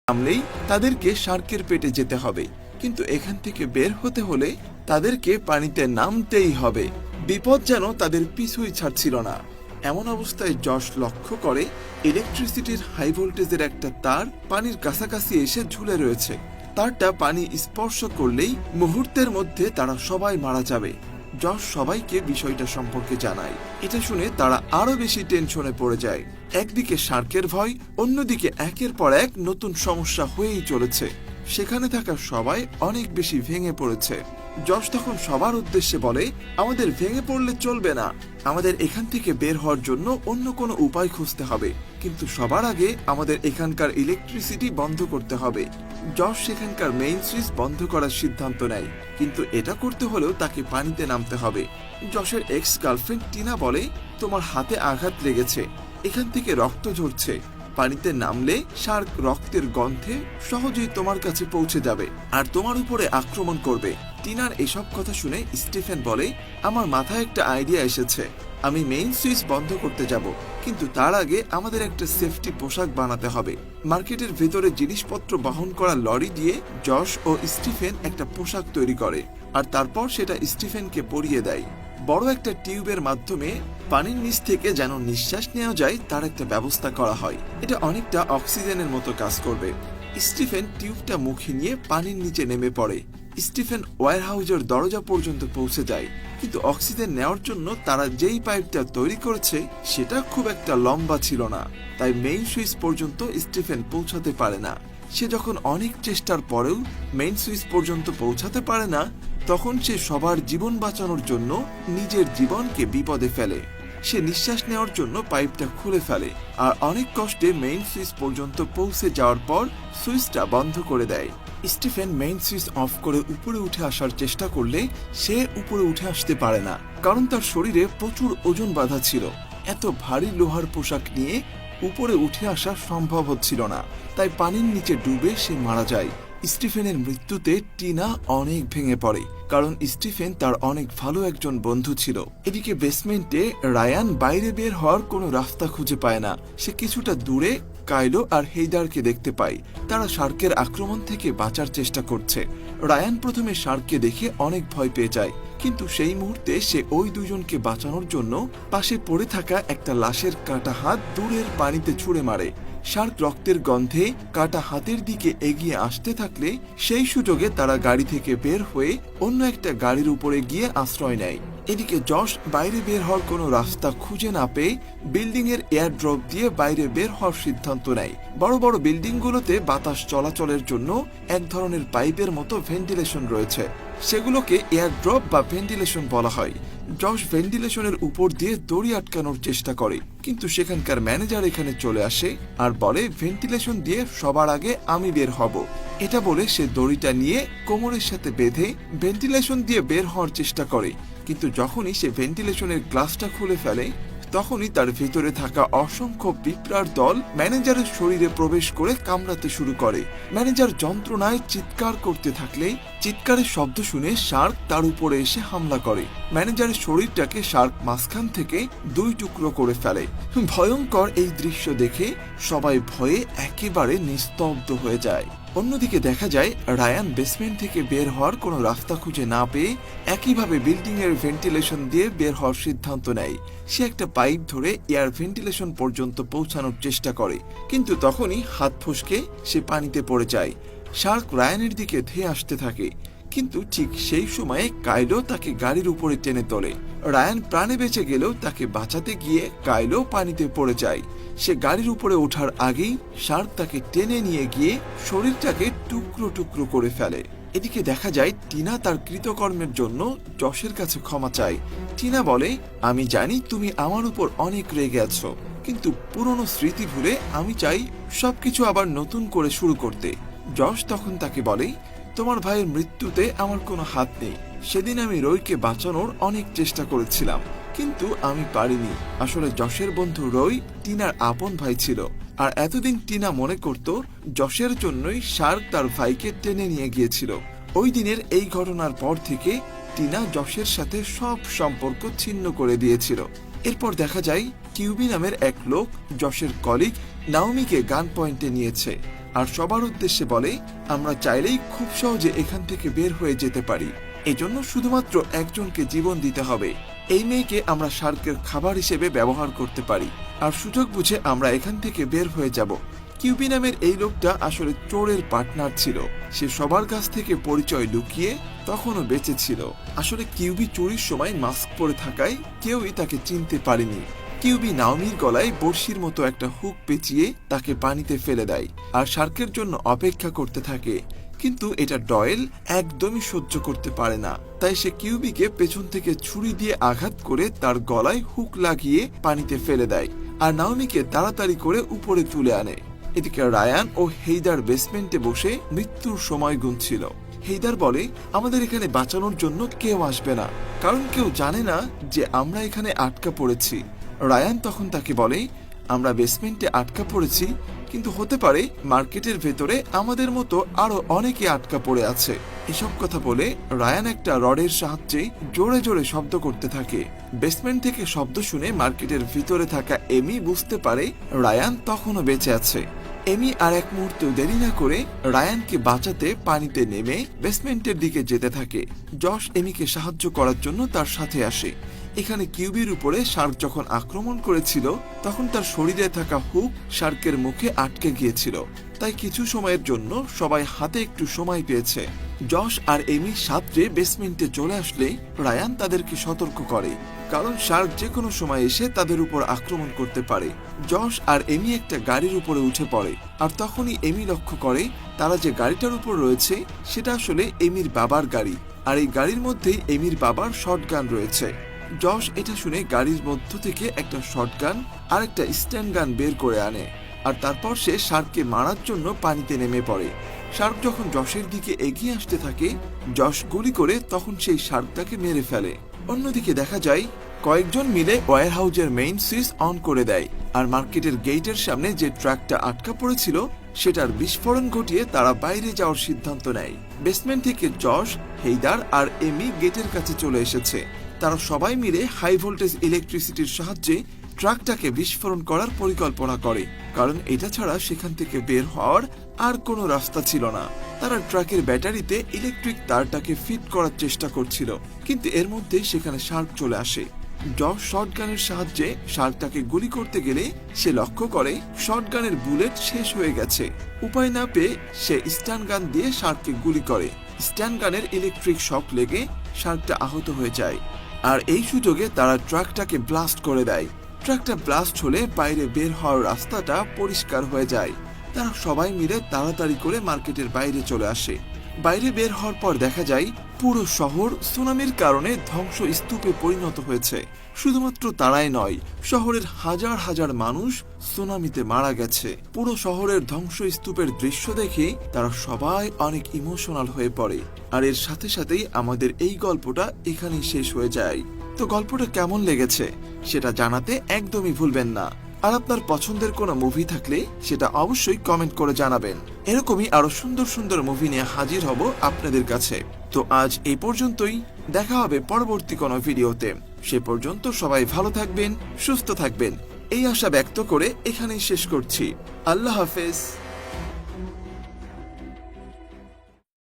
নামলেই তাদেরকে শার্কের পেটে যেতে হবে, কিন্তু এখান থেকে বের হতে হলে তাদেরকে পানিতে নামতেই হবে। বিপদ যেন তাদের পিছুই ছাড়ছিল না। এমন অবস্থায় যশ লক্ষ্য করে ইলেকট্রিসিটির হাই ভোল্টেজের একটা তার পানির কাছাকাছি এসে ঝুলে রয়েছে। তারটা পানি স্পর্শ করলেই মুহূর্তের মধ্যে তারা সবাই মারা যাবে। যশ সবাইকে বিষয়টা সম্পর্কে জানায়। এটা শুনে তারা আরো বেশি টেনশনে পড়ে যায়। একদিকে শার্কের ভয়, অন্যদিকে একের পর এক নতুন সমস্যা হয়েই চলেছে। সেখানে থাকা সবাই অনেক বেশি ভেঙে পড়েছে। যশ তখন সবার উদ্দেশ্যে বলে, আমাদের ভেঙে পড়লে চলবে না, আমাদের এখান থেকে বের হওয়ার জন্য অন্য কোনো উপায় খুঁজতে হবে, কিন্তু সবার আগে আমাদের এখানকার ইলেকট্রিসিটি বন্ধ করতে হবে। যশ সেখানকার মেইন সুইচ বন্ধ করার সিদ্ধান্ত নেয়, কিন্তু এটা করতে হলেও তাকে পানিতে নামতে হবে। যশের এক্স গার্লফ্রেন্ড টিনা বলে, তোমার হাতে আঘাত লেগেছে, এখান থেকে রক্ত ঝরছে, পানিতে নামলে শার্ক রক্তের গন্ধে সহজেই তোমার কাছে পৌঁছে যাবে আর তোমার উপরে আক্রমণ করবে। টিনার এসব কথা শুনে স্টিফেন বলে, আমার মাথায় একটা আইডিয়া এসেছে, আমি মেইন সুইচ বন্ধ করতে যাব, কিন্তু তার আগে আমাদের একটা সেফটি পোশাক বানাতে হবে। মার্কেটের ভেতরে জিনিসপত্র বহন করা লরি দিয়ে যশ ও স্টিফেন একটা পোশাক তৈরি করে আর তারপর সেটা স্টিফেনকে পরিয়ে দেয়। বড় একটা টিউবের মাধ্যমে পানির নিচ থেকে যেন নিঃশ্বাস নেওয়া যায় তার একটা ব্যবস্থা করা হয়। এটা অনেকটা অক্সিজেনের মতো কাজ করবে। স্টিফেন টিউবটা মুখে নিয়ে পানির নিচে নেমে পড়ে। স্টিফেন ওয়্যারহাউজের দরজা পর্যন্ত পৌঁছে যায়, কিন্তু অক্সিজেন নেওয়ার জন্য তারা যেই পাইপটা তৈরি করেছে সেটা খুব একটা লম্বা ছিল না, তাই মেইন সুইচ পর্যন্ত স্টিফেন পৌঁছাতে পারে না। সে যখন অনেক চেষ্টার পরেও মেইন সুইচ পর্যন্ত পৌঁছাতে পারে না, তখন সে সবার জীবন বাঁচানোর জন্য নিজের জীবনকে বিপদে ফেলে। সে নিঃশ্বাস নেওয়ার জন্য পাইপটা খুলে ফেলে আর অনেক কষ্টে মেইন সুইচ পর্যন্ত পৌঁছে যাওয়ার পর সুইচটা বন্ধ করে দেয়। স্টিফেন মেইন সুইচ অফ করে উপরে উঠে আসার চেষ্টা করলে সে উপরে উঠে আসতে পারে না, কারণ তার শরীরে প্রচুর ওজন বাঁধা ছিল। এত ভারী লোহার পোশাক নিয়ে উপরে উঠে আসা সম্ভব হচ্ছিল না, তাই পানির নিচে ডুবে সে মারা যায়। স্টিফেনের মৃত্যুতে টিনা অনেক ভেঙে পড়ে, কারণ স্টিফেন তার অনেক ভালো একজন বন্ধু ছিল। এদিকে বেসমেন্টে রায়ান বাইরে বের হওয়ার কোনো রাস্তা খুঁজে পায় না। সে কিছুটা দূরে কাইলো আর হেইদারকে দেখতে পায়। তারা শার্কের আক্রমণ থেকে বাঁচার চেষ্টা করছে। রায়ান প্রথমে শার্ককে দেখে অনেক ভয় পেয়ে যায়, কিন্তু সেই মুহূর্তে সে ওই দুজনকে বাঁচানোর জন্য পাশে পড়ে থাকা একটা লাশের কাটা হাত দূরের পানিতে ছুঁড়ে মারে। শার্ক রক্তের গন্ধে কাটা হাতের দিকে এগিয়ে আসতে থাকলে সেই সুযোগে তারা গাড়ি থেকে বের হয়ে অন্য একটা গাড়ির উপরে গিয়ে আশ্রয় নেয়। এদিকে যশ বাইরে বের হওয়ার কোনো রাস্তা খুঁজে না পেয়ে বিল্ডিং এর এয়ার ড্রপ দিয়ে বাইরে বের হওয়ার সিদ্ধান্ত নেয়। বড় বড় বিল্ডিং গুলোতে বাতাস চলাচলের জন্য এক ধরনের পাইপের মতো ভেন্টিলেশন রয়েছে, সেগুলোকে এয়ার ড্রপ বা ভেন্টিলেশন বলা হয়। যশ ভেন্টিলেশনের উপর দিয়ে দড়ি আটকানোর চেষ্টা করে, কিন্তু সেখানকার ম্যানেজার এখানে চলে আসে আর বলে, ভেন্টিলেশন দিয়ে সবার আগে আমি বের হব। এটা বলে সে দড়িটা নিয়ে কোমরের সাথে বেঁধে ভেন্টিলেশন দিয়ে বের হওয়ার চেষ্টা করে, কিন্তু যখনই সে ভেন্টিলেশনের গ্লাসটা খুলে ফেলে তখনই তার ভেতরে থাকা অসংখ্য পিঁপড়ার দল ম্যানেজারের শরীরে প্রবেশ করে কামড়াতে শুরু করে। ম্যানেজার যন্ত্রণায় চিৎকার করতে থাকলে চিৎকারের শব্দ শুনে শার্ক তার উপরে এসে হামলা করে। ম্যানেজারের শরীরটাকে শার্ক মাঝখান থেকে দুই টুকরো করে ফেলে। ভয়ঙ্কর এই দৃশ্য দেখে সবাই ভয়ে একেবারে নিস্তব্ধ হয়ে যায়। অন্যদিকে দেখা যায় রায়ান বেসমেন্ট থেকে বের হওয়ার কোনো রাস্তা খুঁজে না পেয়ে একইভাবে বিল্ডিং এর ভেন্টিলেশন দিয়ে বের হওয়ার সিদ্ধান্ত নেয়। সে একটা পাইপ ধরে এয়ার ভেন্টিলেশন পর্যন্ত পৌঁছানোর চেষ্টা করে, কিন্তু তখনই হাত ফসকে সে পানিতে পড়ে যায়। শার্ক রায়ানের দিকে ধেয়ে আসতে থাকে, কিন্তু ঠিক সেই সময়ে কাইলো তাকে গাড়ির উপরে টেনে তোলে। রায়ান প্রাণে বেঁচে গেলেও তাকে বাঁচাতে গিয়ে কাইলো পানিতে পড়ে যায়। সে গাড়ির উপরে ওঠার আগেই শার্ক তাকে টেনে নিয়ে গিয়ে শরীরটাকে টুকরো টুকরো করে ফেলে। এদিকে দেখা যায় টিনা তার কৃতকর্মের জন্য যশের কাছে ক্ষমা চায়। টিনা বলে, আমি জানি তুমি আমার উপর অনেক রেগে আছো, কিন্তু পুরনো স্মৃতি ভুলে আমি চাই সবকিছু আবার নতুন করে শুরু করতে। যশ তখন তাকে বলে, তোমার ভাইয়ের মৃত্যুতে আমার কোনো হাত নেই। সেদিন আমি রয়কে বাঁচানোর অনেক চেষ্টা করেছিলাম, কিন্তু আমি পারিনি। আসলে যশের বন্ধু রয় টিনার আপন ভাই ছিল, আর এতদিন টিনা মনে করত যশের জন্যই শার্ক তার ভাইকে টেনে নিয়ে গিয়েছিল। ওই দিনের এই ঘটনার পর থেকে টিনা যশের সাথে সব সম্পর্ক ছিন্ন করে দিয়েছিল। এরপর দেখা যায় কিউবি নামের এক লোক যশের কলিগ নাওমিকে গান পয়েন্টে নিয়েছে আর সবার উদ্দেশ্যে বলে, আমরা চাইলেই খুব সহজে এখান থেকে বের হয়ে যেতে পারি, এজন্য শুধুমাত্র একজনকে জীবন দিতে হবে। এই মেয়েকে আমরা শার্কের খাবার হিসেবে ব্যবহার করতে পারি, আর সুযোগ বুঝে আমরা এখান থেকে বের হয়ে যাব। কিউবি নামের এই লোকটা আসলে চোরের পার্টনার ছিল। সে সবার কাছ থেকে পরিচয় লুকিয়ে তখনও বেঁচে ছিল। আসলে কিউবি চুরির সময় মাস্ক পরে থাকায় কেউই তাকে চিনতে পারেনি। কিউবি নাওমির গলায় বড়শির মতো একটা হুক পেঁচিয়ে তাকে পানিতে ফেলে দেয় আর শার্কের জন্য অপেক্ষা করতে থাকে। কিন্তু এটা ডয়েল একদমই সহ্য করতে পারে না, তাই সে কিউবিকে পেছন থেকে ছুরি দিয়ে আঘাত করে তার গলায় হুক লাগিয়ে পানিতে ফেলে দেয় আর নাওমিকে তাড়াতাড়ি করে উপরে তুলে আনে। এদিকে রায়ান ও হেইদার বেসমেন্টে বসে মৃত্যুর সময় গুনছিল। হেইদার বলে, আমাদের এখানে বাঁচানোর জন্য কেউ আসবে না, কারণ কেউ জানে না যে আমরা এখানে আটকা পড়েছি। রায়ান তখন তাকে বলে, আমরা বেসমেন্টে আটকা পড়েছি, কিন্তু হতে পারে মার্কেটের ভেতরে আমাদের মতো আরো অনেকে আটকা পড়ে আছে। এসব কথা বলে রায়ান একটা রডের সাহায্যে জোরে জোরে শব্দ করতে থাকে। বেসমেন্ট থেকে শব্দ শুনে মার্কেটের ভিতরে থাকা এমি বুঝতে পারে রায়ান তখনও বেঁচে আছে। এমি আর এক মুহূর্ত দেরি না করে রায়ানকে বাঁচাতে পানিতে নেমে বেসমেন্টের দিকে যেতে থাকে। জশ এমিকে সাহায্য করার জন্য তার সাথে আসে। এখানে কিউবির উপরে শার্ক যখন আক্রমণ করেছিল তখন তার শরীরে থাকা হুক শার্কের মুখে আটকে গিয়েছিল, তাই কিছু সময়ের জন্য সবাই হাতে একটু সময় পেয়েছে। জশ আর এমি সাঁতরে বেসমেন্টে চলে আসলে রায়ান তাদেরকে সতর্ক করে, কারণ শার্ক যে কোনো সময় এসে তাদের উপর আক্রমণ করতে পারে। জশ আর এমি একটা গাড়ির উপরে উঠে পড়ে, আর তখনই এমি লক্ষ্য করে তারা যে গাড়িটার উপর রয়েছে সেটা আসলে এমির বাবার গাড়ি, আর এই গাড়ির মধ্যেই এমির বাবার শটগান রয়েছে। জশ এটা শুনে গাড়ির মধ্য থেকে একটা শটগান আর একটা স্ট্যান্ড গান বের করে আনে, আর তারপর সে শার্ককে মারার জন্য পানিতে নেমে পড়ে। শার্ক যখন জশের দিকে এগিয়ে আসতে থাকে, জশ গুলি করে তখন সেই শার্কটাকে মেরে ফেলে। অন্যদিকে দেখা যায় কয়েকজন মিলে ওয়্যার হাউজের মেইন সুইচ অন করে দেয়, আর মার্কেটের গেটের সামনে যে ট্রাকটা আটকা পড়েছিল সেটার বিস্ফোরণ ঘটিয়ে তারা বাইরে যাওয়ার সিদ্ধান্ত নেয়। বেসমেন্ট থেকে জশ, হেইদার আর এমি গেটের কাছে চলে এসেছে। তারা সবাই মিলে হাই ভোল্টেজ ইলেকট্রিসিটির সাহায্যে ট্রাকটাকে বিস্ফোরণ করার পরিকল্পনা করে, কারণ এটা ছাড়া সেখান থেকে বের হওয়ার আর কোনো রাস্তা ছিল না। তারা ট্রাকের ব্যাটারিতে ইলেকট্রিক তারটাকে ফিট করার চেষ্টা করছিল, কিন্তু এর মধ্যেই সেখানে শার্ক চলে আসে। জশ শটগানের সাহায্যে শার্কটাকে গুলি করতে গেলে সে লক্ষ্য করে শটগানের বুলেট শেষ হয়ে গেছে। উপায় না পেয়ে সে স্ট্যান্ড গান দিয়ে শার্ককে গুলি করে। স্ট্যান্ড গানের ইলেকট্রিক শক লেগে শার্কটা আহত হয়ে যায়, আর এই সুযোগে তারা ট্রাকটাকে ব্লাস্ট করে দেয়। ট্রাকটা ব্লাস্ট হলে বাইরে বের হওয়ার রাস্তাটা পরিষ্কার হয়ে যায়। তারা সবাই মিলে তাড়াতাড়ি করে মার্কেটের বাইরে চলে আসে। বাইরে বের হওয়ার পর দেখা যায় পুরো শহর সুনামির কারণে ধ্বংস স্তূপে পরিণত হয়েছে। শুধুমাত্র তারাই নয়, শহরের হাজার হাজার মানুষ সুনামিতে মারা গেছে। পুরো শহরের ধ্বংস স্তূপের দৃশ্য দেখে তারা সবাই অনেক ইমোশনাল হয়ে পড়ে। আর এর সাথে সাথেই আমাদের এই গল্পটা এখানেই শেষ হয়ে যায়। তো গল্পটা কেমন লেগেছে সেটা জানাতে একদমই ভুলবেন না। আর আপনার পছন্দের কোনো মুভি থাকলে সেটা অবশ্যই কমেন্ট করে জানাবেন। এরকমই আরো সুন্দর সুন্দর মুভি নিয়ে হাজির হব আপনাদের কাছে। তো আজ এই পর্যন্তই, দেখা হবে পরবর্তী কোনো ভিডিওতে। সে পর্যন্ত সবাই ভালো থাকবেন, সুস্থ থাকবেন, এই আশা ব্যক্ত করে এখানেই শেষ করছি। আল্লাহ হাফেজ।